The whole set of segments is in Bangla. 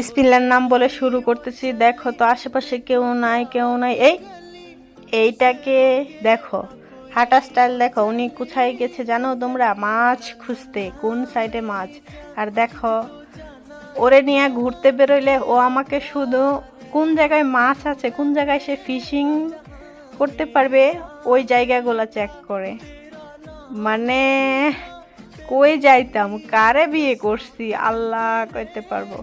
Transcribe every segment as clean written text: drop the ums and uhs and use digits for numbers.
বিসমিল্লাহর নাম বলে শুরু করতেছি। দেখো তো আশেপাশে কেউ নাই, কেউ নাই। এইটাকে দেখো, হাঁটা স্টাইল দেখো। উনি কোথায় গেছে জানো তোমরা? মাছ খুঁজতে। কোন সাইডে মাছ? আর দেখো, ওরে নিয়ে ঘুরতে বেরোইলে ও আমাকে শুধু কোন জায়গায় মাছ আছে, কোন জায়গায় সে ফিশিং করতে পারবে, ওই জায়গাগুলো চেক করে। মানে কই যাইতাম, কারে বিয়ে করছি আল্লাহ কইতে পারবো।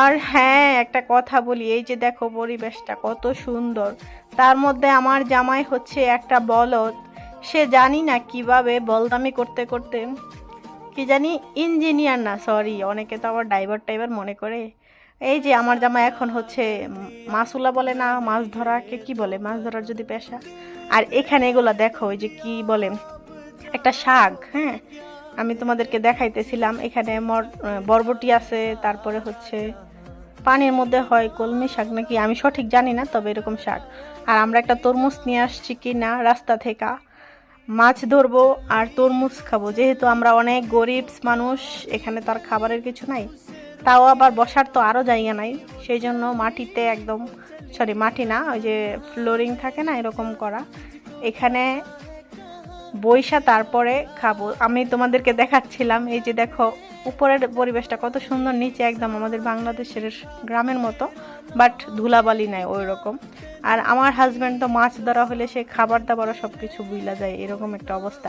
আর হ্যাঁ, একটা কথা বলি, এই যে দেখো পরিবেশটা কত সুন্দর, তার মধ্যে আমার জামাই হচ্ছে একটা বলদ। সে জানি না কিভাবে বলদামি করতে করতে, কি জানি ইঞ্জিনিয়ার না, সরি, অনেকে তো আবার ড্রাইভার মনে করে। এই যে আমার জামাই এখন হচ্ছে মাছুলা বলে না, মাছ ধরাকে কি বলে, মাছ ধরার যদি পেশা। আর এখানে এগুলা দেখো, ওই যে কি বলে, একটা শাক, হ্যাঁ, আমি তোমাদেরকে দেখাইতেছিলাম। এখানে বরবটি আছে, তারপরে হচ্ছে পানির মধ্যে হয় কলমি শাক নাকি, আমি সঠিক জানি না, তবে এরকম শাক। আর আমরা একটা তরমুজ নিয়ে আসছি কি না রাস্তা থেকে, মাছ ধরবো আর তরমুজ খাবো। যেহেতু আমরা অনেক গরিব মানুষ, এখানে তার খাবারের কিছু নাই, তাও আবার বসার তো আরও জায়গা নাই, সেই জন্য মাটিতে একদম, সরি মাটি না, ওই যে ফ্লোরিং থাকে না, এরকম করা। এখানে বইসা তারপরে খাবো। আমি তোমাদেরকে দেখাচ্ছিলাম, এই যে দেখো উপরের পরিবেশটা কত সুন্দর, নিচে একদম আমাদের বাংলাদেশের গ্রামের মতো, বাট ধুলাবালি নাই ওই রকম। আর আমার হাজব্যান্ড তো মাছ ধরা হলে সে খাবার দাবারও সব কিছু বুইলা যায়, এরকম একটা অবস্থা।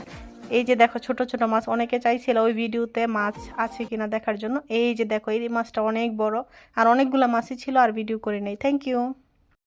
এই যে দেখো ছোট ছোট মাছ, অনেকে চাইছিল ওই ভিডিওতে মাছ আছে কিনা দেখার জন্য। এই যে দেখো এই মাছটা অনেক বড়, আর অনেকগুলো মাছই ছিল, আর ভিডিও করে নেই। Thank you.